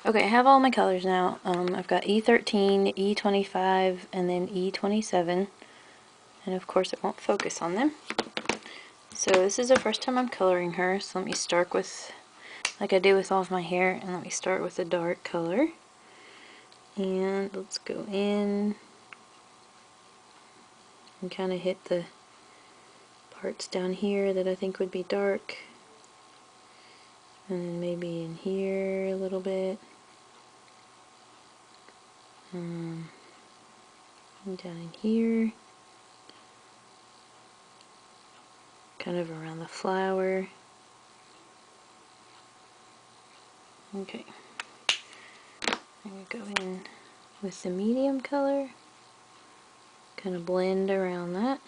Okay, I have all my colors now. I've got E13, E25, and then E27. And of course it won't focus on them. So this is the first time I'm coloring her, so let me start with, like I do with all of my hair, and let me start with a dark color. And let's go in and kind of hit the parts down here that I think would be dark. And then maybe in here a little bit. And down in here. Kind of around the flower. Okay. I'm going to go in with the medium color. Kind of blend around that.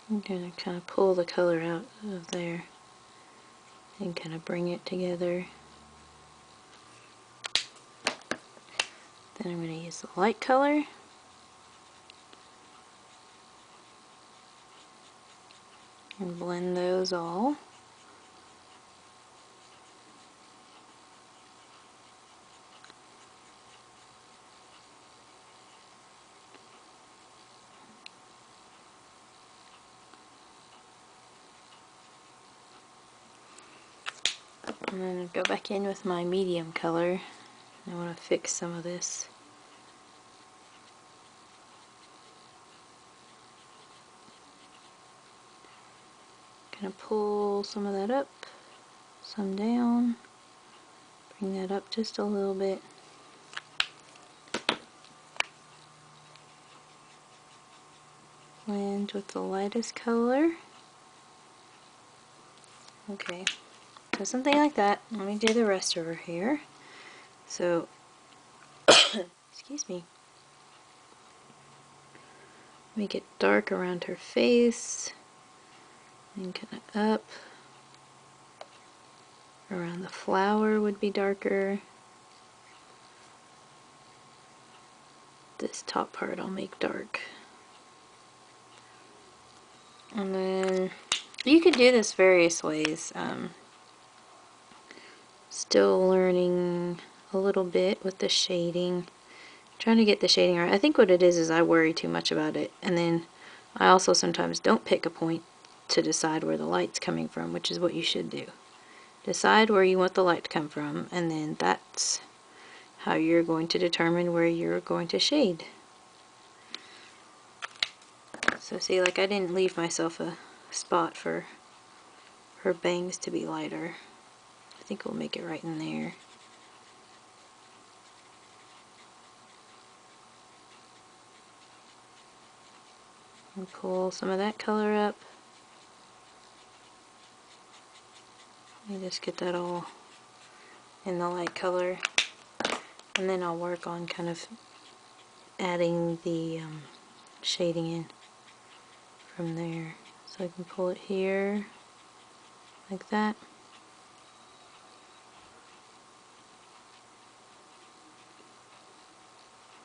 I'm going to kind of pull the color out of there and kind of bring it together. Then I'm going to use the light color. And blend those all. And then go back in with my medium color. I want to fix some of this. Kind of pull some of that up, some down, bring that up just a little bit. Blend with the lightest color. Okay, so something like that. Let me do the rest of her hair. So, excuse me. Make it dark around her face, and kind of up. Around the flower would be darker. This top part I'll make dark. And then you could do this various ways. Still learning a little bit with the shading. Trying to get the shading right. I think what it is I worry too much about it. And then I also sometimes don't pick a point to decide where the light's coming from, which is what you should do. Decide where you want the light to come from, and then that's how you're going to determine where you're going to shade. So see, like I didn't leave myself a spot for her bangs to be lighter. I think we'll make it right in there. And pull some of that color up. And just get that all in the light color. And then I'll work on kind of adding the shading in from there. So I can pull it here, like that.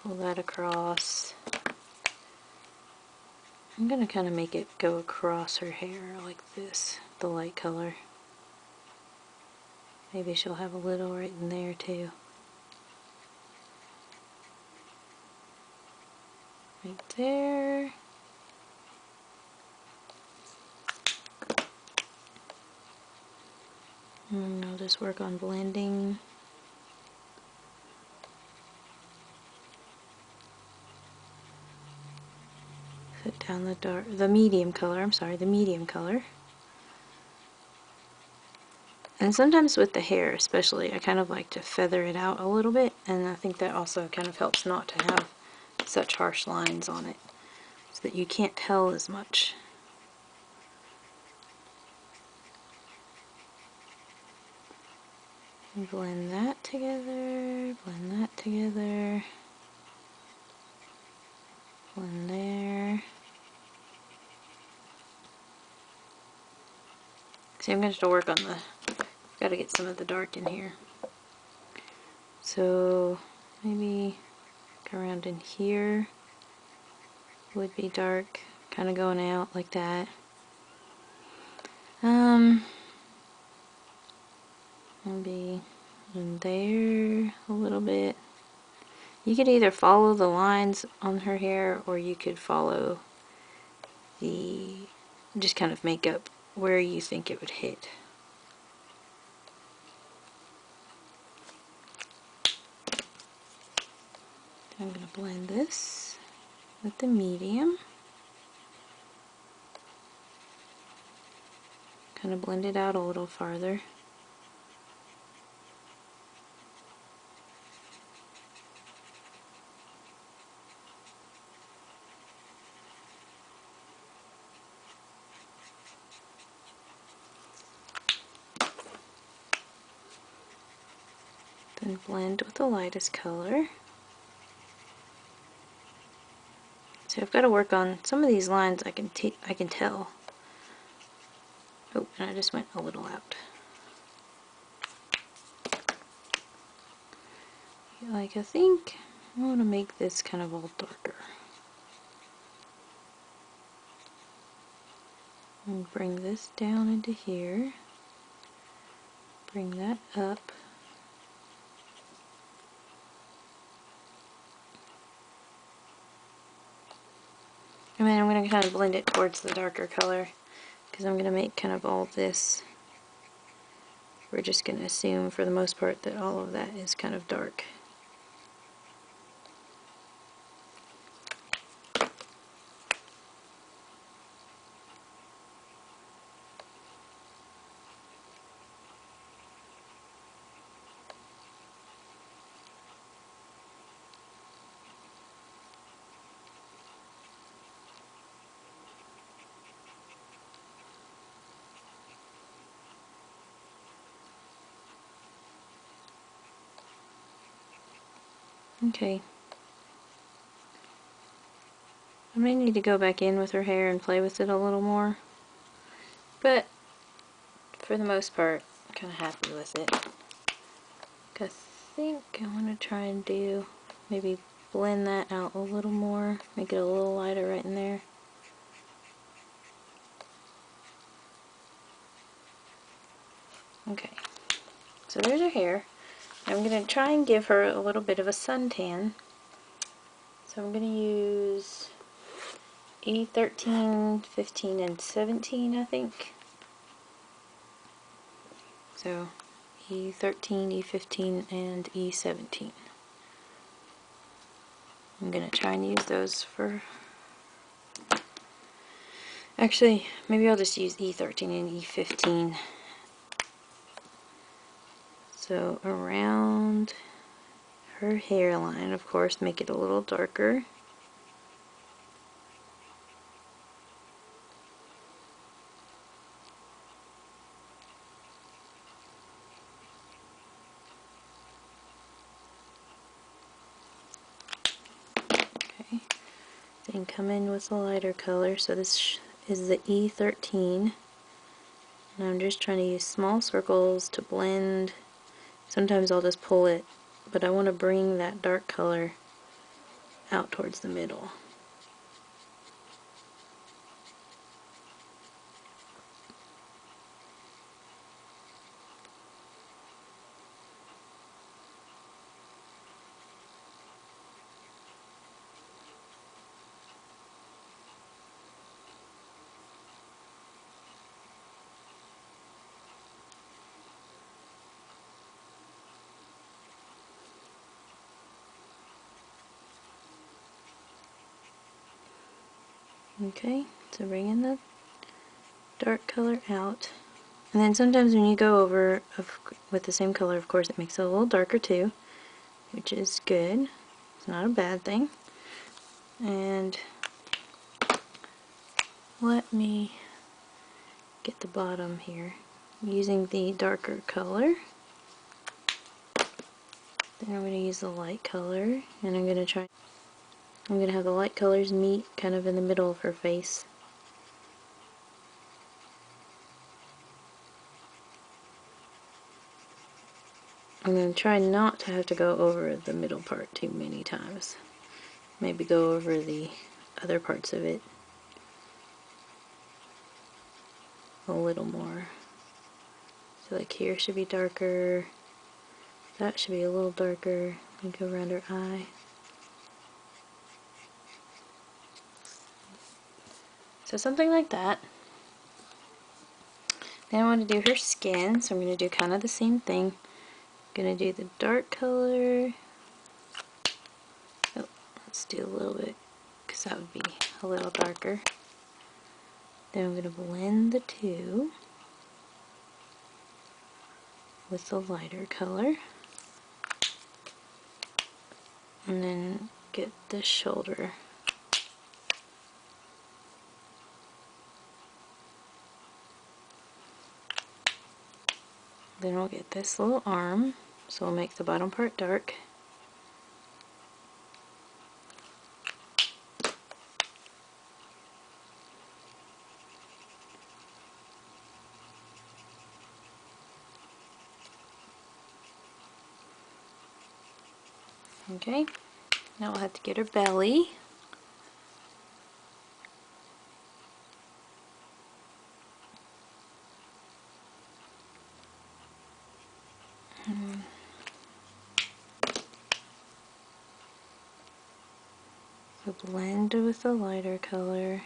Pull that across. I'm going to kind of make it go across her hair like this, the light color. Maybe she'll have a little right in there too. Right there. And I'll just work on blending. Put down the medium color, the medium color. And sometimes with the hair especially, I kind of like to feather it out a little bit, and I think that also kind of helps not to have such harsh lines on it, so that you can't tell as much. Blend that together, blend that together. See, I'm going to have to work on the, got to get some of the dark in here. So maybe around in here would be dark, kind of going out like that. Maybe in there a little bit. You could either follow the lines on her hair, or you could follow the, just kind of make up where you think it would hit. I'm going to blend this with the medium. Kind of blend it out a little farther. Then blend with the lightest color. So I've got to work on some of these lines. I can tell. Oh, and I just went a little out. Like, I think I want to make this kind of all darker. And bring this down into here. Bring that up. And then I'm going to kind of blend it towards the darker color, because I'm going to make kind of all this. We're just going to assume for the most part that all of that is kind of dark. Okay. I may need to go back in with her hair and play with it a little more. But for the most part, I'm kind of happy with it. I think I want to try and do, maybe blend that out a little more, make it a little lighter right in there. Okay, so there's her hair. I'm going to try and give her a little bit of a suntan. So I'm going to use E13, 15, and 17, I think. So E13, E15, and E17. I'm going to try and use those for... Actually, maybe I'll just use E13 and E15. So around her hairline, of course, make it a little darker. Okay. Then come in with a lighter color. So this is the E13. And I'm just trying to use small circles to blend. Sometimes I'll just pull it, but I want to bring that dark color out towards the middle. Okay, so bringing the dark color out. And then sometimes when you go over with the same color, of course, it makes it a little darker too, which is good. It's not a bad thing. And let me get the bottom here using the darker color. Then I'm going to use the light color, and I'm going to have the light colors meet kind of in the middle of her face. I'm going to try not to have to go over the middle part too many times. Maybe go over the other parts of it a little more. So like here should be darker, that should be a little darker, and go around her eye. So something like that. Then I want to do her skin, so I'm going to do kind of the same thing. I'm going to do the dark color. Oh, let's do a little bit, because that would be a little darker. Then I'm going to blend the two with the lighter color. And then get the shoulder. Then we'll get this little arm, so we'll make the bottom part dark. Okay, now we'll have to get her belly. We'll blend with the lighter color.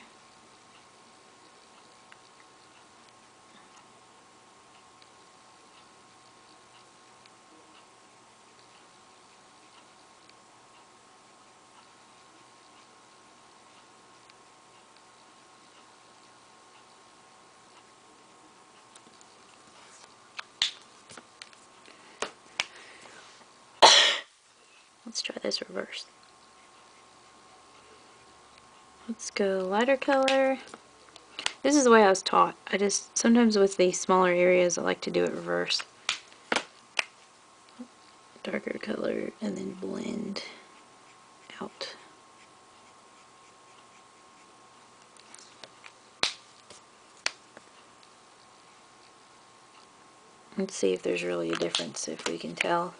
Let's try this reverse. Let's go lighter color. This is the way I was taught. I just, sometimes with the smaller areas, I like to do it reverse. Darker color and then blend out. Let's see if there's really a difference, if we can tell.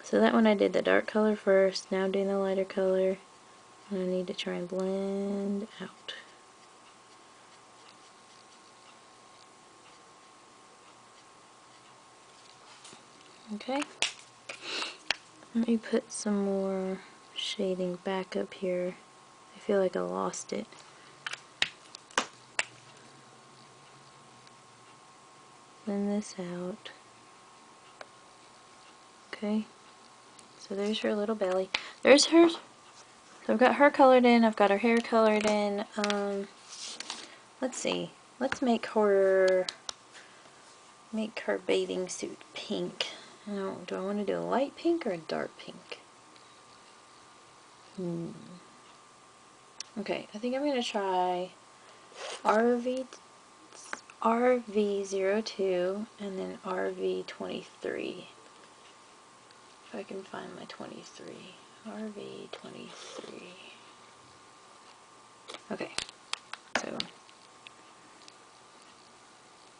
So that one I did the dark color first, now I'm doing the lighter color. And I need to try and blend out. Okay. Let me put some more shading back up here. I feel like I lost it. Blend this out. Okay. So there's her little belly. There's her. So I've got her colored in. I've got her hair colored in. Let's see. Let's make her bathing suit pink. Now, do I want to do a light pink or a dark pink? Okay, I think I'm going to try RV02 and then RV23. If I can find my 23. RV23. Okay, so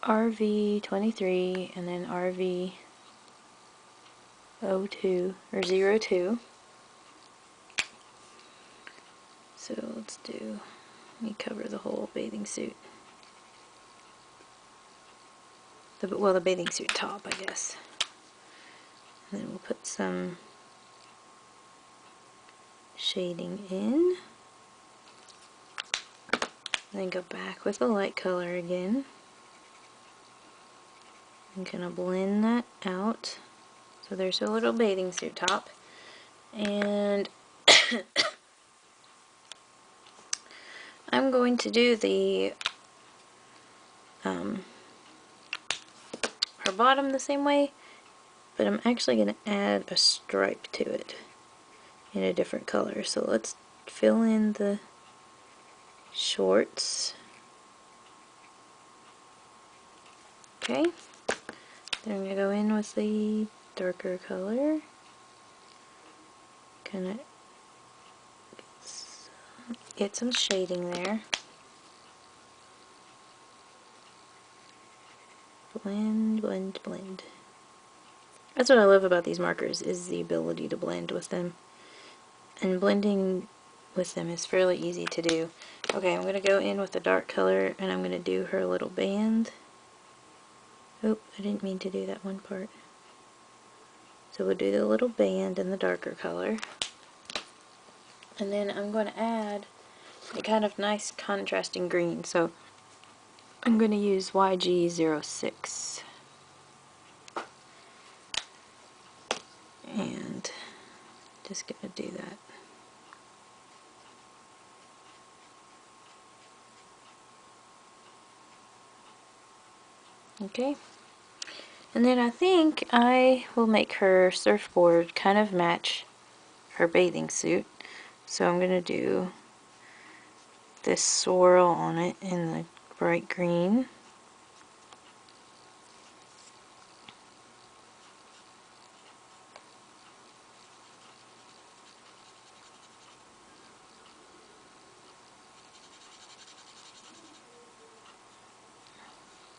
RV23 and then RV02 or 02. So let's do, let me cover the whole bathing suit. Well, the bathing suit top, I guess. And then we'll put some shading in. And then go back with the light color again. I'm gonna blend that out. So there's a little bathing suit top. And I'm going to do the her bottom the same way, but I'm actually going to add a stripe to it in a different color. So let's fill in the shorts. Okay, then I'm going to go in with the darker color. Kind of get some shading there. Blend, blend, blend. That's what I love about these markers, is the ability to blend with them. And blending with them is fairly easy to do. Okay, I'm going to go in with the dark color and I'm going to do her little band. Oh, I didn't mean to do that one part. So we'll do the little band in the darker color. And then I'm going to add a kind of nice contrasting green. So I'm going to use YG06. And just going to do that. Okay. And then I think I will make her surfboard kind of match her bathing suit. So I'm going to do this swirl on it in the bright green.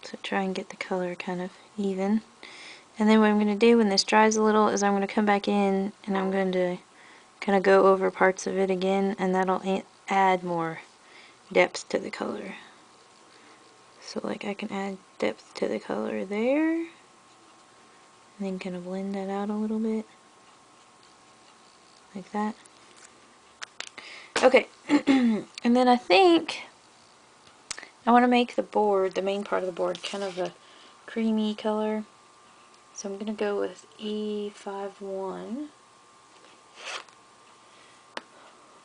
So try and get the color kind of even. And then what I'm going to do when this dries a little is I'm going to come back in and I'm going to kind of go over parts of it again, and that'll add more depth to the color. So like I can add depth to the color there, and then kind of blend that out a little bit. Like that. Okay, and then I think I want to make the board, the main part of the board, kind of a creamy color. So I'm going to go with E51.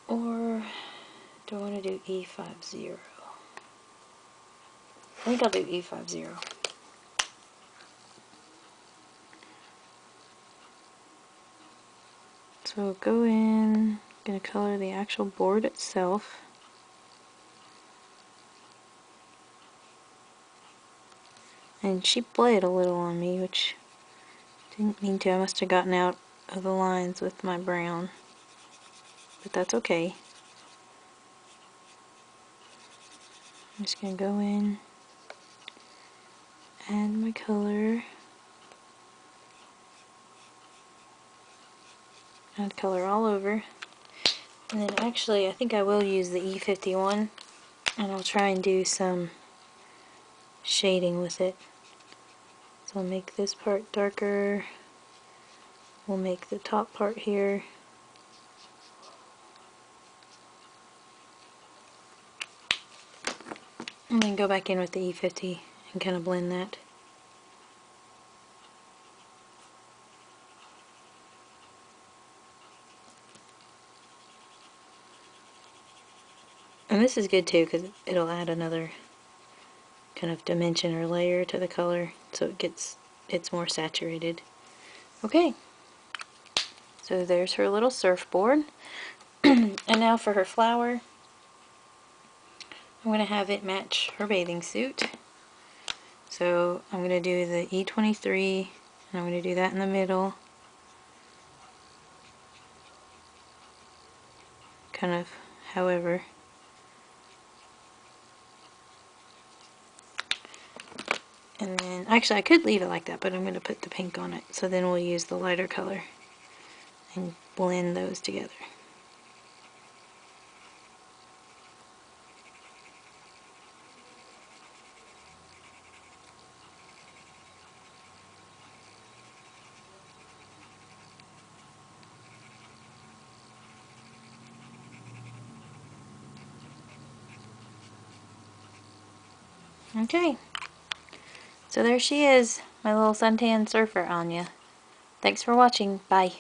Or do I want to do E50? I think I'll do E50. So go in, going to color the actual board itself. And she bled a little on me, which didn't mean to. I must have gotten out of the lines with my brown. But that's okay. I'm just going to go in, add my color, add color all over. And then actually I think I will use the E51, and I'll try and do some shading with it. So I'll make this part darker. We'll make the top part here and then go back in with the E50 and kind of blend that. And this is good too because it'll add another kind of dimension or layer to the color, so it's more saturated. Okay, so there's her little surfboard. And now for her flower, I'm going to have it match her bathing suit. So I'm going to do the E23, and I'm going to do that in the middle, kind of however. And then, actually I could leave it like that, but I'm going to put the pink on it, so then we'll use the lighter color and blend those together. Okay, so there she is, my little suntan surfer Anya. Thanks for watching. Bye.